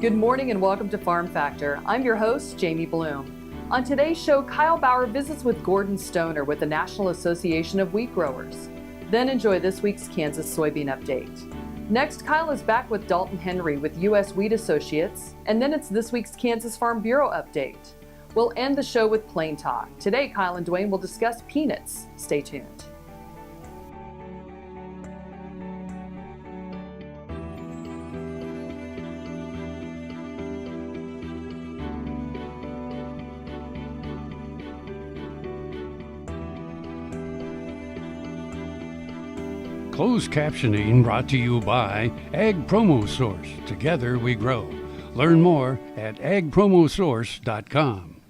Good morning and welcome to Farm Factor. I'm your host, Jamie Bloom. On today's show, Kyle Bauer visits with Gordon Stoner with the National Association of Wheat Growers. Then enjoy this week's Kansas Soybean update. Next, Kyle is back with Dalton Henry with U.S. Wheat Associates, and then it's this week's Kansas Farm Bureau update. We'll end the show with Plain Talk. Today, Kyle and Duane will discuss peanuts. Stay tuned. Closed captioning brought to you by Ag Promo Source. Together we grow. Learn more at agpromosource.com.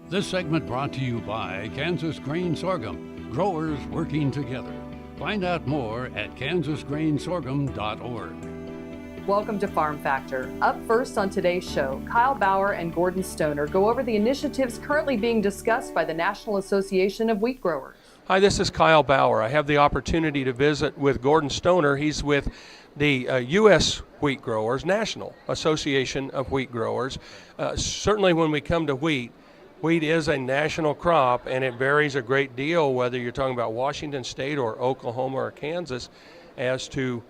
This segment brought to you by Kansas Grain Sorghum. Growers working together. Find out more at kansasgrainsorghum.org. Welcome to Farm Factor. Up first on today's show, Kyle Bauer and Gordon Stoner go over the initiatives currently being discussed by the National Association of Wheat Growers. Hi, this is Kyle Bauer. I have the opportunity to visit with Gordon Stoner. He's with the U.S. Wheat Growers, National Association of Wheat Growers. Certainly when we come to wheat is a national crop, and it varies a great deal whether you're talking about Washington State or Oklahoma or Kansas as to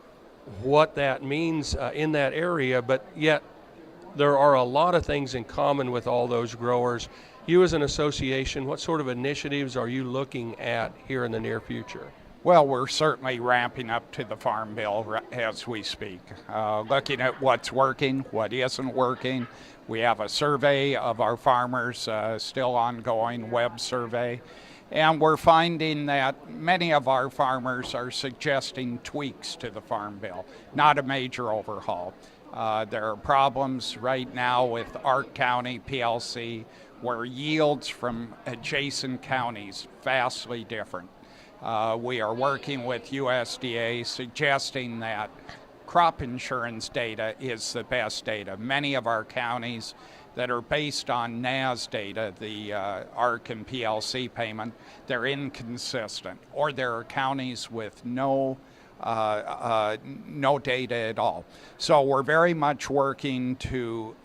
what that means in that area, but yet there are a lot of things in common with all those growers. You as an association, what sort of initiatives are you looking at here in the near future? Well, we're certainly ramping up to the Farm Bill as we speak, looking at what's working, what isn't working. We have a survey of our farmers, still ongoing web survey, and we're finding that many of our farmers are suggesting tweaks to the Farm Bill, not a major overhaul. There are problems right now with Ark County PLC, where yields from adjacent counties vastly different. We are working with USDA suggesting that crop insurance data is the best data. Many of our counties that are based on NAS data, the ARC and PLC payment, they're inconsistent, or there are counties with no data at all. So we're very much working to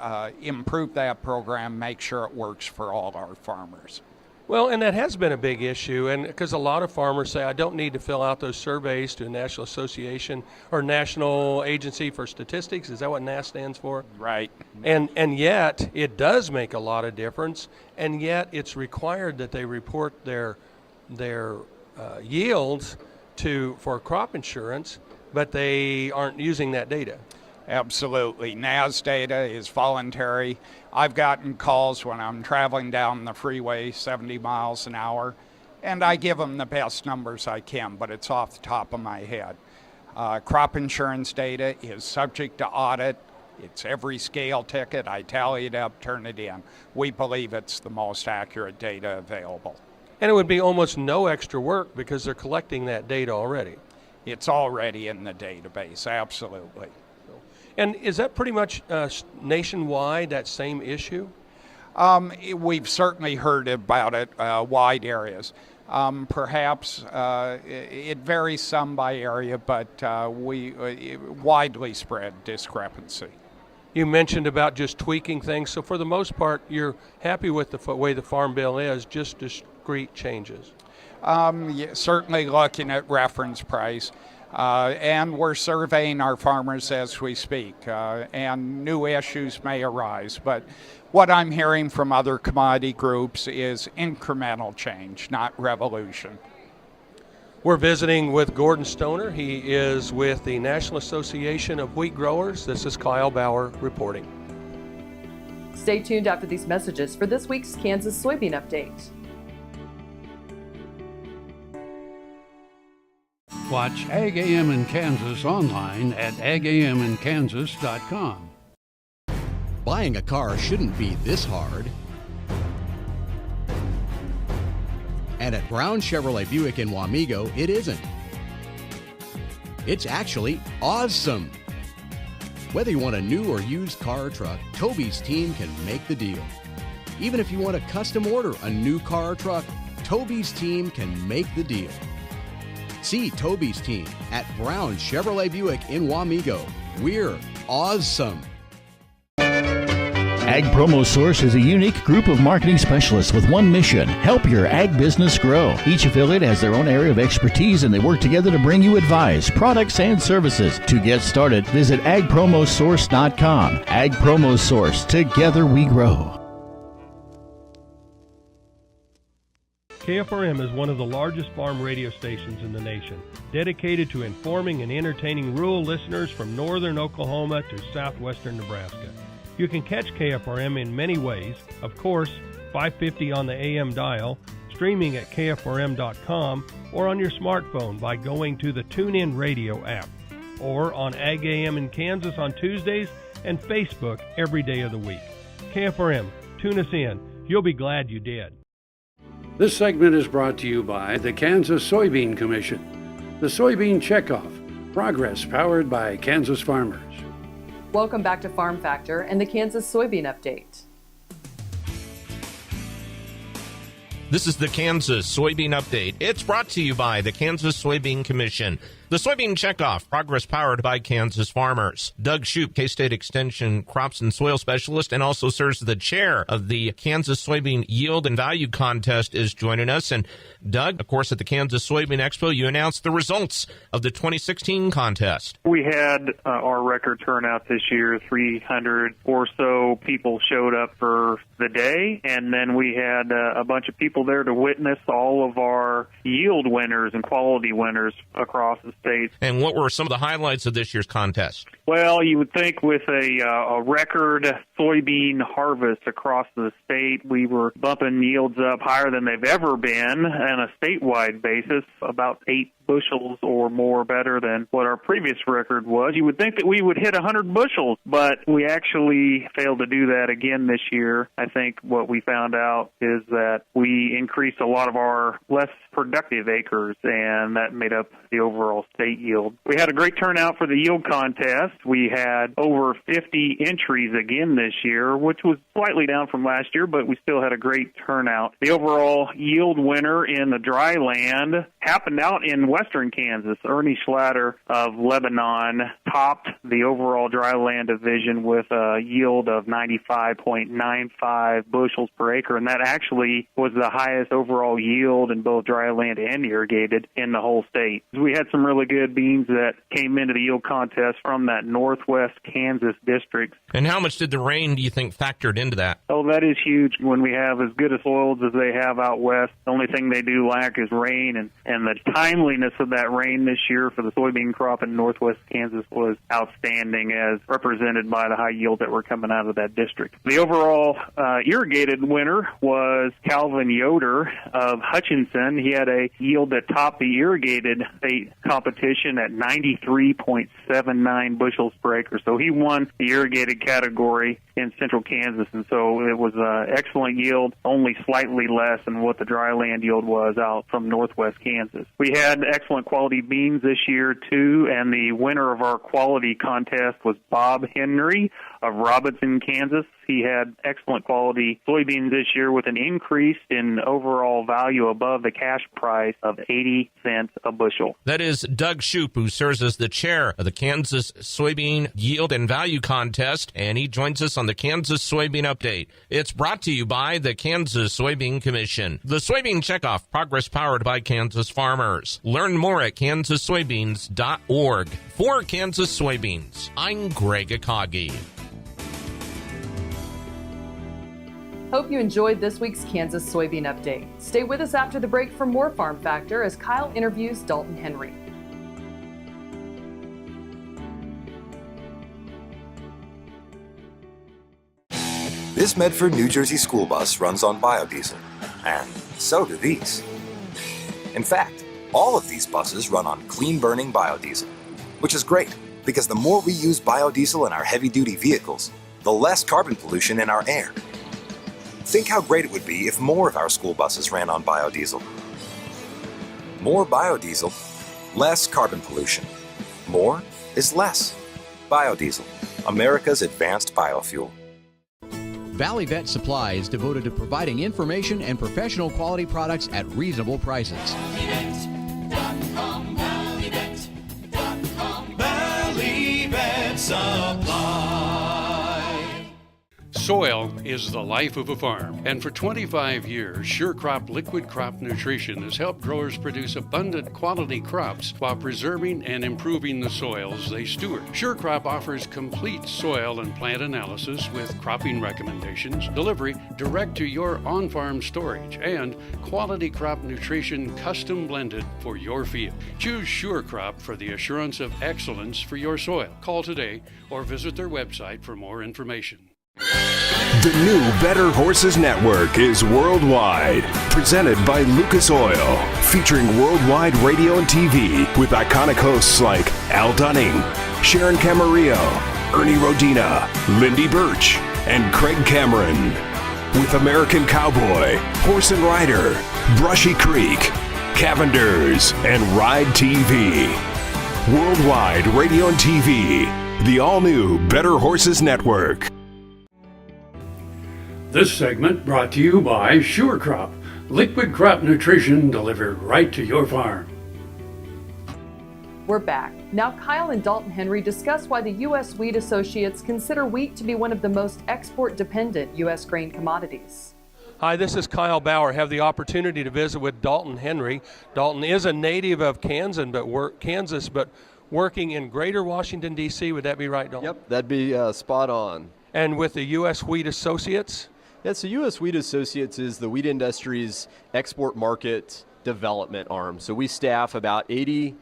improve that program, make sure it works for all our farmers. Well, and that has been a big issue, and because a lot of farmers say, I don't need to fill out those surveys to a National Association or National Agency for Statistics. Is that what NAS stands for? Right. And yet it does make a lot of difference, and yet it's required that they report their yields for crop insurance, but they aren't using that data. Absolutely. NAS data is voluntary. I've gotten calls when I'm traveling down the freeway 70 miles an hour, and I give them the best numbers I can, but it's off the top of my head. Crop insurance data is subject to audit. It's every scale ticket. I tally it up, turn it in. We believe it's the most accurate data available. And it would be almost no extra work because they're collecting that data already. It's already in the database, absolutely. And is that pretty much nationwide, that same issue? We've certainly heard about it, wide areas. Perhaps it varies some by area, but widely spread discrepancy. You mentioned about just tweaking things. So for the most part, you're happy with the way the Farm Bill is, just discrete changes? Certainly looking at reference price. And we're surveying our farmers as we speak, and new issues may arise. But what I'm hearing from other commodity groups is incremental change, not revolution. We're visiting with Gordon Stoner. He is with the National Association of Wheat Growers. This is Kyle Bauer reporting. Stay tuned after these messages for this week's Kansas Soybean update. Watch Ag AM in Kansas online at agaminkansas.com. Buying a car shouldn't be this hard. And at Brown Chevrolet Buick in Wamego, it isn't. It's actually awesome. Whether you want a new or used car or truck, Toby's team can make the deal. Even if you want to custom order a new car or truck, Toby's team can make the deal. See Toby's team at Brown Chevrolet Buick in Wamego. We're awesome. Ag Promo Source is a unique group of marketing specialists with one mission: help your ag business grow. Each affiliate has their own area of expertise, and they work together to bring you advice, products, and services. To get started, visit agpromosource.com. Ag Promo Source. Together we grow. KFRM is one of the largest farm radio stations in the nation, dedicated to informing and entertaining rural listeners from northern Oklahoma to southwestern Nebraska. You can catch KFRM in many ways. Of course, 550 on the AM dial, streaming at kfrm.com, or on your smartphone by going to the TuneIn Radio app, or on Ag AM in Kansas on Tuesdays and Facebook every day of the week. KFRM, tune us in. You'll be glad you did. This segment is brought to you by the Kansas Soybean Commission. The Soybean Checkoff, progress powered by Kansas farmers. Welcome back to Farm Factor and the Kansas Soybean Update. This is the Kansas Soybean Update. It's brought to you by the Kansas Soybean Commission. The Soybean Checkoff, progress powered by Kansas farmers. Doug Shoup, K-State Extension Crops and Soil Specialist, and also serves as the chair of the Kansas Soybean Yield and Value Contest, is joining us. And Doug, of course, at the Kansas Soybean Expo, you announced the results of the 2016 contest. We had our record turnout this year. 300 or so people showed up for the day, and then we had a bunch of people there to witness all of our yield winners and quality winners across the state. And what were some of the highlights of this year's contest? Well, you would think with a record soybean harvest across the state, we were bumping yields up higher than they've ever been on a statewide basis, about 8 bushels or more better than what our previous record was. You would think that we would hit 100 bushels, but we actually failed to do that again this year. I think what we found out is that we increased a lot of our less productive acres, and that made up the overall state yield. We had a great turnout for the yield contest. We had over 50 entries again this year, which was slightly down from last year, but we still had a great turnout. The overall yield winner in the dry land happened out in western Kansas. Ernie Schlatter of Lebanon topped the overall dry land division with a yield of 95.95 bushels per acre, and that actually was the highest overall yield in both dry land and irrigated in the whole state. We had some really good beans that came into the yield contest from that northwest Kansas district. And how much did the rain, do you think, factored into that? Oh, that is huge. When we have as good a soils as they have out west, the only thing they do lack is rain, and the timeliness of that rain this year for the soybean crop in northwest Kansas was outstanding, as represented by the high yield that were coming out of that district. The overall irrigated winner was Calvin Yoder of Hutchinson. He had a yield that topped the irrigated state competition at 93.79 bushels per acre. So he won the irrigated category in central Kansas, and so it was an excellent yield, only slightly less than what the dry land yield was out from northwest Kansas. We had excellent quality beans this year, too, and the winner of our quality contest was Bob Henry of Robinson, Kansas. He had excellent quality soybeans this year with an increase in overall value above the cash price of 80 cents a bushel. That is Doug Shoup, who serves as the chair of the Kansas Soybean Yield and Value Contest, and he joins us on the Kansas Soybean Update. It's brought to you by the Kansas Soybean Commission. The Soybean Checkoff, progress powered by Kansas farmers. Learn more at kansassoybeans.org. For Kansas Soybeans, I'm Greg Akagi. Hope you enjoyed this week's Kansas Soybean Update. Stay with us after the break for more Farm Factor as Kyle interviews Dalton Henry. This Medford, New Jersey school bus runs on biodiesel, and so do these. In fact, all of these buses run on clean-burning biodiesel, which is great because the more we use biodiesel in our heavy-duty vehicles, the less carbon pollution in our air. Think how great it would be if more of our school buses ran on biodiesel. More biodiesel, less carbon pollution. More is less. Biodiesel, America's advanced biofuel. Valley Vet Supply is devoted to providing information and professional quality products at reasonable prices. ValleyVet.com, ValleyVet.com, Valley Vet Supply. Soil is the life of a farm, and for 25 years, SureCrop Liquid Crop Nutrition has helped growers produce abundant quality crops while preserving and improving the soils they steward. SureCrop offers complete soil and plant analysis with cropping recommendations, delivery direct to your on-farm storage, and quality crop nutrition custom blended for your field. Choose SureCrop for the assurance of excellence for your soil. Call today or visit their website for more information. The new Better Horses Network is worldwide. Presented by Lucas Oil. Featuring worldwide radio and TV with iconic hosts like Al Dunning, Sharon Camarillo, Ernie Rodina, Lindy Birch, and Craig Cameron. With American Cowboy, Horse and Rider, Brushy Creek, Cavenders, and Ride TV. Worldwide radio and TV. The all-new Better Horses Network. This segment brought to you by SureCrop, liquid crop nutrition delivered right to your farm. We're back. Now Kyle and Dalton Henry discuss why the U.S. Wheat Associates consider wheat to be one of the most export-dependent U.S. grain commodities. Hi, this is Kyle Bauer. I have the opportunity to visit with Dalton Henry. Dalton is a native of Kansas, but working in Greater Washington, D.C. Would that be right, Dalton? Yep, that'd be spot on. And with the U.S. Wheat Associates? Yeah, so U.S. Wheat Associates is the wheat industry's export market development arm. So we staff about 80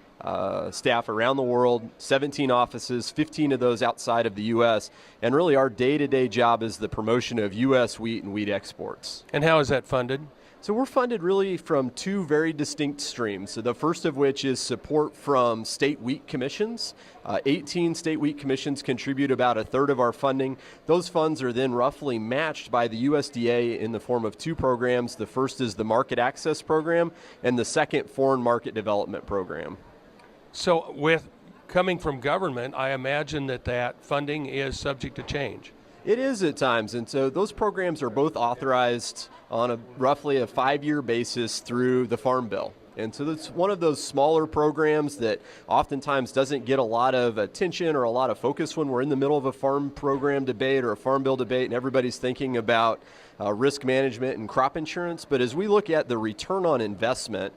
staff around the world, 17 offices, 15 of those outside of the U.S. And really our day-to-day job is the promotion of U.S. wheat and wheat exports. And how is that funded? So we're funded really from two very distinct streams. So the first of which is support from state wheat commissions. 18 state wheat commissions contribute about a third of our funding. Those funds are then roughly matched by the USDA in the form of two programs. The first is the Market Access Program, and the second, Foreign Market Development Program. So with coming from government, I imagine that funding is subject to change. It is at times, and so those programs are both authorized on roughly a 5-year basis through the Farm Bill. And so that's one of those smaller programs that oftentimes doesn't get a lot of attention or a lot of focus when we're in the middle of a farm program debate or a farm bill debate and everybody's thinking about risk management and crop insurance. But as we look at the return on investment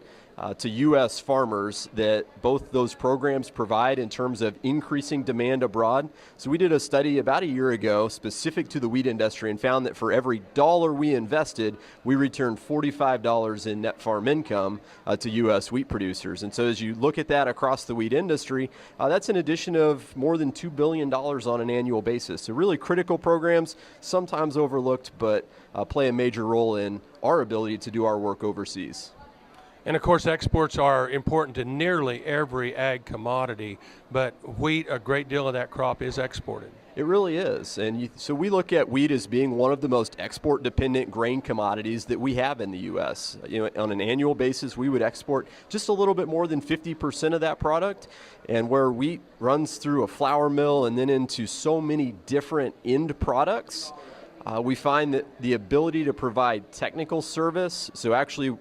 to U.S. farmers that both those programs provide in terms of increasing demand abroad. So we did a study about a year ago specific to the wheat industry and found that for every dollar we invested, we returned $45 in net farm income to U.S. wheat producers. And so as you look at that across the wheat industry, that's an addition of more than $2 billion on an annual basis. So really critical programs, sometimes overlooked, but play a major role in our ability to do our work overseas. And of course, exports are important to nearly every ag commodity, but wheat, a great deal of that crop is exported. It really is. And so we look at wheat as being one of the most export-dependent grain commodities that we have in the U.S. On an annual basis, we would export just a little bit more than 50% of that product. And where wheat runs through a flour mill and then into so many different end products, we find that the ability to provide technical service, so actually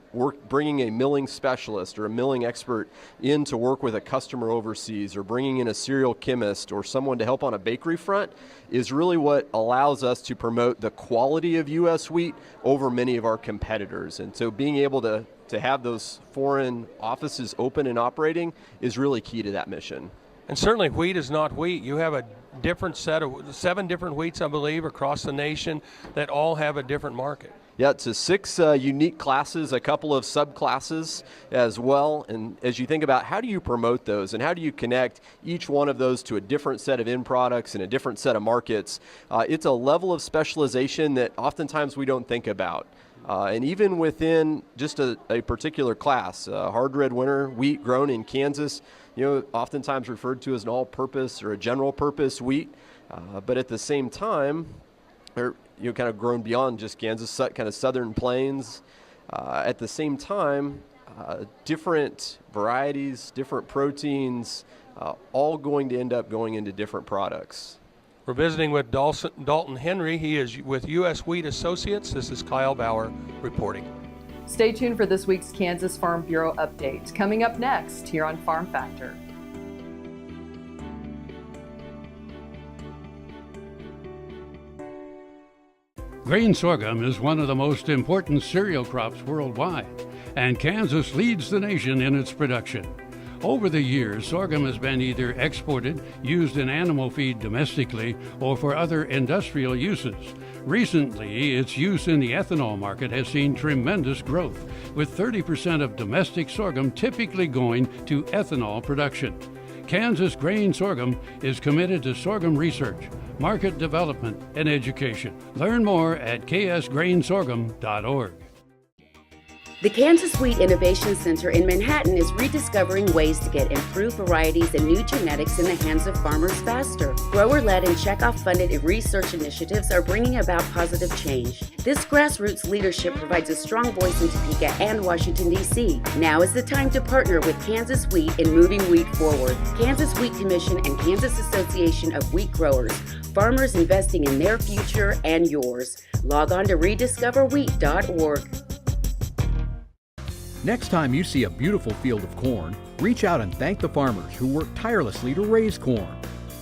bringing a milling specialist or a milling expert in to work with a customer overseas, or bringing in a cereal chemist or someone to help on a bakery front, is really what allows us to promote the quality of U.S. wheat over many of our competitors. And so being able to have those foreign offices open and operating is really key to that mission. And certainly wheat is not wheat. You have a different set of 7 different wheats, I believe, across the nation that all have a different market. Yeah, it's 6 unique classes, a couple of subclasses as well. And as you think about how do you promote those and how do you connect each one of those to a different set of end products and a different set of markets, it's a level of specialization that oftentimes we don't think about. And even within just a particular class, hard red winter wheat grown in Kansas, oftentimes referred to as an all-purpose or a general-purpose wheat, but at the same time, kind of grown beyond just Kansas, kind of southern plains. At the same time, different varieties, different proteins, all going to end up going into different products. We're visiting with Dalton Henry. He is with U.S. Wheat Associates. This is Kyle Bauer reporting. Stay tuned for this week's Kansas Farm Bureau update. Coming up next here on Farm Factor. Grain sorghum is one of the most important cereal crops worldwide, and Kansas leads the nation in its production. Over the years, sorghum has been either exported, used in animal feed domestically, or for other industrial uses. Recently, its use in the ethanol market has seen tremendous growth, with 30% of domestic sorghum typically going to ethanol production. Kansas Grain Sorghum is committed to sorghum research, market development, and education. Learn more at ksgrainsorghum.org. The Kansas Wheat Innovation Center in Manhattan is rediscovering ways to get improved varieties and new genetics in the hands of farmers faster. Grower-led and checkoff-funded research initiatives are bringing about positive change. This grassroots leadership provides a strong voice in Topeka and Washington, D.C. Now is the time to partner with Kansas Wheat in moving wheat forward. Kansas Wheat Commission and Kansas Association of Wheat Growers. Farmers investing in their future and yours. Log on to rediscoverwheat.org. Next time you see a beautiful field of corn, reach out and thank the farmers who work tirelessly to raise corn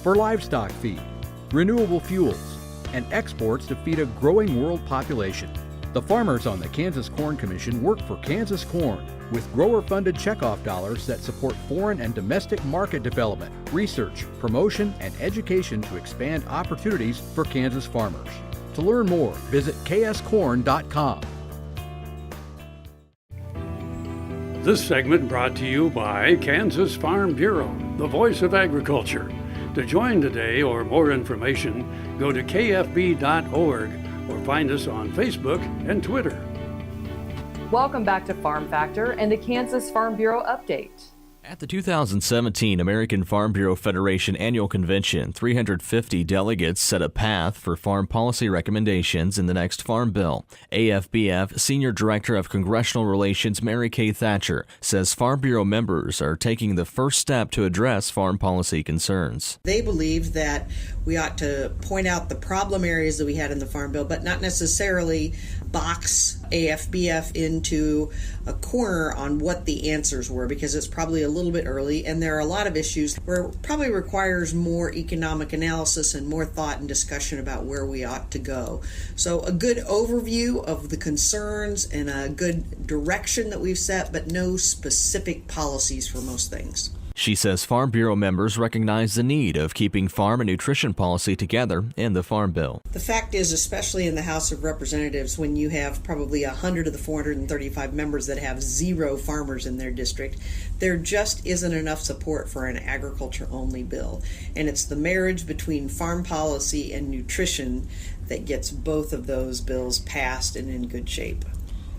for livestock feed, renewable fuels, and exports to feed a growing world population. The farmers on the Kansas Corn Commission work for Kansas Corn with grower-funded checkoff dollars that support foreign and domestic market development, research, promotion, and education to expand opportunities for Kansas farmers. To learn more, visit kscorn.com. This segment brought to you by Kansas Farm Bureau, the voice of agriculture. To join today or more information, go to kfb.org or find us on Facebook and Twitter. Welcome back to Farm Factor and the Kansas Farm Bureau Update. At the 2017 American Farm Bureau Federation Annual Convention, 350 delegates set a path for farm policy recommendations in the next Farm Bill. AFBF Senior Director of Congressional Relations Mary Kay Thatcher says Farm Bureau members are taking the first step to address farm policy concerns. They believed that we ought to point out the problem areas that we had in the Farm Bill, but not necessarily box AFBF into a corner on what the answers were, because it's probably a little bit early and there are a lot of issues where it probably requires more economic analysis and more thought and discussion about where we ought to go. So a good overview of the concerns and a good direction that we've set, but no specific policies for most things. She says Farm Bureau members recognize the need of keeping farm and nutrition policy together in the Farm Bill. The fact is, especially in the House of Representatives, when you have probably 100 of the 435 members that have zero farmers in their district, there just isn't enough support for an agriculture-only bill. And it's the marriage between farm policy and nutrition that gets both of those bills passed and in good shape.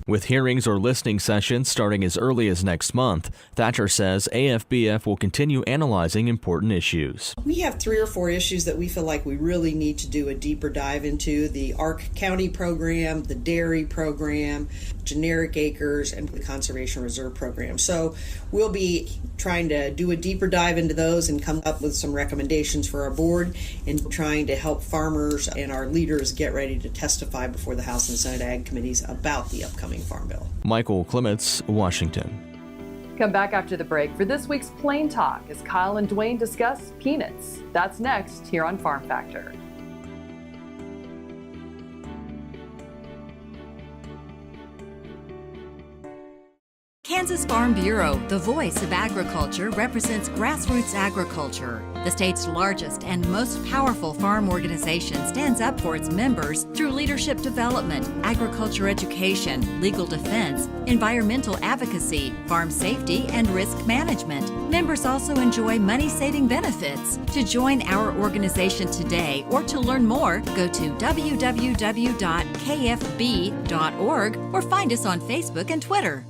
With hearings or listening sessions starting as early as next month, Thatcher says AFBF will continue analyzing important issues. We have 3 or 4 issues that we feel like we really need to do a deeper dive into: the Ark County program, the dairy program, generic acres, and the Conservation Reserve program. So we'll be trying to do a deeper dive into those and come up with some recommendations for our board, and trying to help farmers and our leaders get ready to testify before the House and Senate Ag Committees about the upcoming Farm Bill. Michael Clements, Washington. Come back after the break for this week's Plain Talk as Kyle and Duane discuss peanuts. That's next here on Farm Factor. Kansas Farm Bureau, the voice of agriculture, represents grassroots agriculture. The state's largest and most powerful farm organization stands up for its members through leadership development, agriculture education, legal defense, environmental advocacy, farm safety, and risk management. Members also enjoy money-saving benefits. To join our organization today or to learn more, go to www.kfb.org or find us on Facebook and Twitter.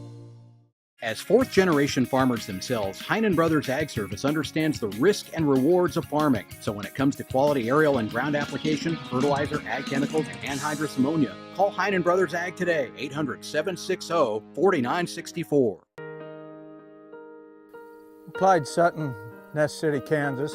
As fourth-generation farmers themselves, Heinen Brothers Ag Service understands the risk and rewards of farming. So when it comes to quality aerial and ground application, fertilizer, ag chemicals, and anhydrous ammonia, call Heinen Brothers Ag today, 800-760-4964. Clyde Sutton, Nest City, Kansas.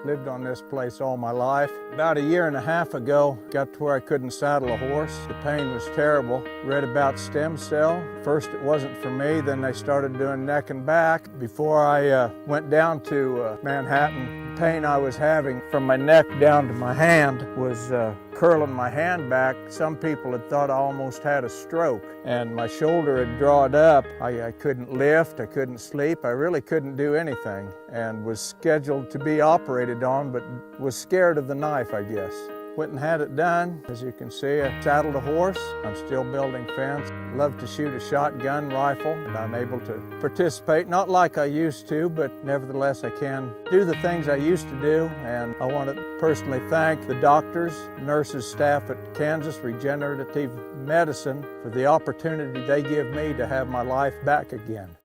Lived on this place all my life. About a year and a half ago, got to where I couldn't saddle a horse. The pain was terrible. Read about stem cell. First it wasn't for me, then they started doing neck and back. Before I went down to Manhattan, pain I was having from my neck down to my hand was curling my hand back. Some people had thought I almost had a stroke, and my shoulder had drawn up. I couldn't lift, I couldn't sleep, I really couldn't do anything, and was scheduled to be operated on, but was scared of the knife, I guess. Went and had it done. As you can see, I saddled a horse. I'm still building fence. Love to shoot a shotgun rifle, and I'm able to participate, not like I used to, but nevertheless I can do the things I used to do. And I want to personally thank the doctors, nurses, staff at Kansas Regenerative Medicine for the opportunity they give me to have my life back again.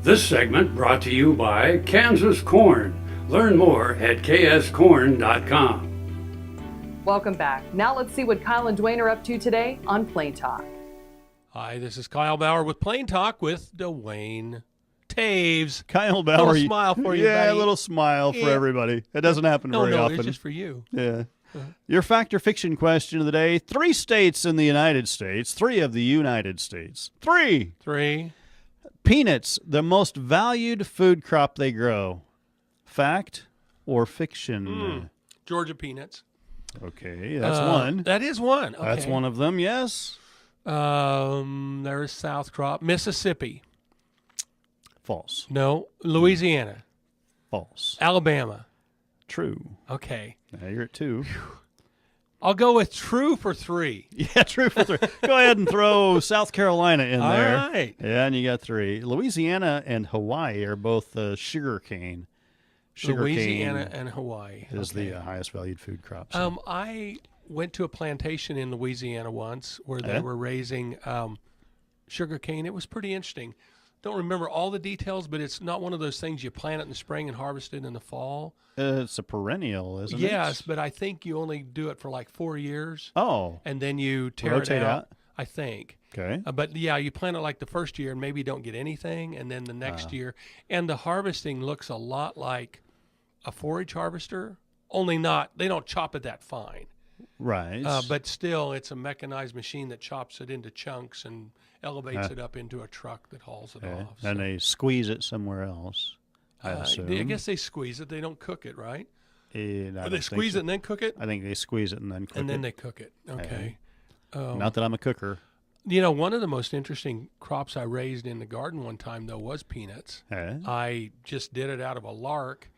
This segment brought to you by Kansas Corn. Learn more at kscorn.com. Welcome back. Now let's see what Kyle and Duane are up to today on Plain Talk. Hi, this is Kyle Bauer with Plain Talk with Duane Toews. Kyle Bauer. Little smile for you, yeah, buddy. a little smile for everybody. It doesn't happen very often. It's just for you. Yeah. Your fact or fiction question of the day. 3 states in the United States. 3 of the United States. 3. Peanuts, the most valued food crop they grow. Fact or fiction? Georgia peanuts. Okay, that's one. That is one. Okay. That's one of them, yes. There's South Crop. Mississippi. False. No. Louisiana. False. Alabama. True. Okay. Now you're at 2. I'll go with true for 3. Yeah, true for 3. Go ahead and throw South Carolina in there. All right. Yeah, and you got 3. Louisiana and Hawaii are both sugar cane. Louisiana and Hawaii is the highest valued food crop. I went to a plantation in Louisiana once where they were raising sugar cane. It was pretty interesting. Don't remember all the details, but it's not one of those things you plant it in the spring and harvest it in the fall. It's a perennial, isn't it? Yes, but I think you only do it for like 4 years. Oh. And then you tear Rotate it out? I think. Okay. But yeah, you plant it like the first year and maybe don't get anything, and then the next year. And the harvesting looks a lot like a forage harvester, only they don't chop it that fine. Right. But still, it's a mechanized machine that chops it into chunks and elevates it up into a truck that hauls it off. And they squeeze it somewhere else, I assume. I guess they squeeze it. They don't cook it, right? Or they squeeze it and then cook it? I think they squeeze it and then cook it. And then they cook it. Okay. Not that I'm a cooker. You know, one of the most interesting crops I raised in the garden one time, though, was peanuts. I just did it out of a lark.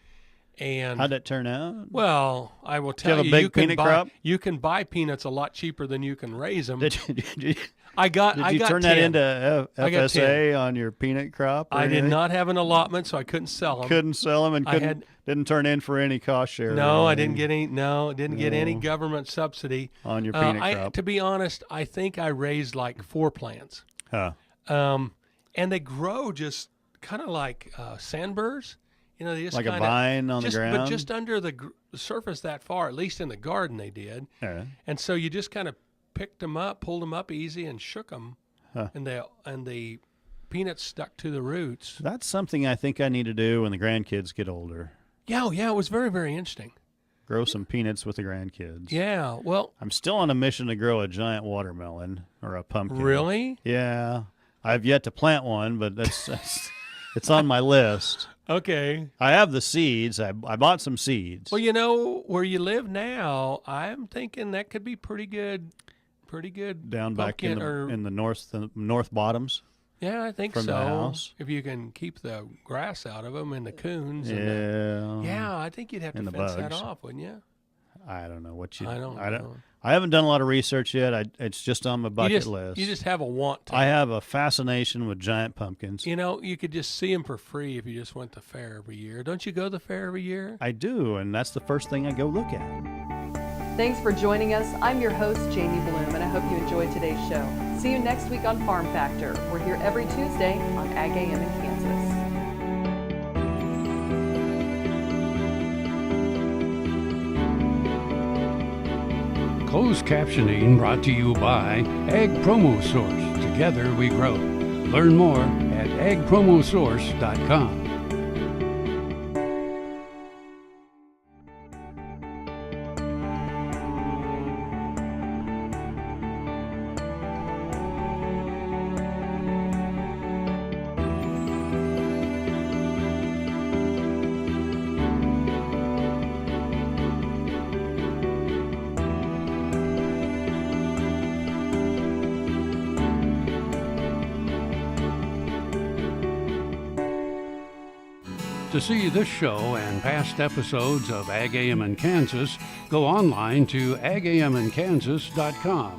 And how'd that turn out? Well, I will tell you, you can buy crop? You can buy peanuts a lot cheaper than you can raise them. Did you turn 10. that into FSA on your peanut crop? I did not have an allotment, so I couldn't sell them. Couldn't sell them, and didn't turn in for any cost share. No, I didn't get any. No, didn't get any government subsidy on your peanut crop. To be honest, I think I raised like 4 plants. And they grow just kind of like sandburrs. You know, they just like kinda, a vine on the ground, but just under the surface that far. At least in the garden, they did. And so you just kind of picked them up, pulled them up easy, and shook them, and the peanuts stuck to the roots. That's something I think I need to do when the grandkids get older. Yeah, it was very, very interesting. Grow some peanuts with the grandkids. Yeah, well, I'm still on a mission to grow a giant watermelon or a pumpkin. Really? Yeah, I've yet to plant one, but that's it's on my list. Okay. I have the seeds. I bought some seeds. Well, you know, where you live now, I'm thinking that could be pretty good down back in the north bottoms. Yeah, I think from so. The house. If you can keep the grass out of them and the coons. Yeah. I think you'd have to and the fence bugs. that off, wouldn't you? I don't know what you. I don't know. I haven't done a lot of research yet. It's just on my bucket list. You just have a want to. I have a fascination with giant pumpkins. You know, you could just see them for free if you just went to the fair every year. Don't you go to the fair every year? I do, and that's the first thing I go look at. Thanks for joining us. I'm your host, Jamie Bloom, and I hope you enjoyed today's show. See you next week on Farm Factor. We're here every Tuesday on Ag AM in Kansas. Closed captioning brought to you by Ag Promo Source. Together we grow. Learn more at agpromosource.com. To see this show and past episodes of Ag AM in Kansas, go online to agamandkansas.com.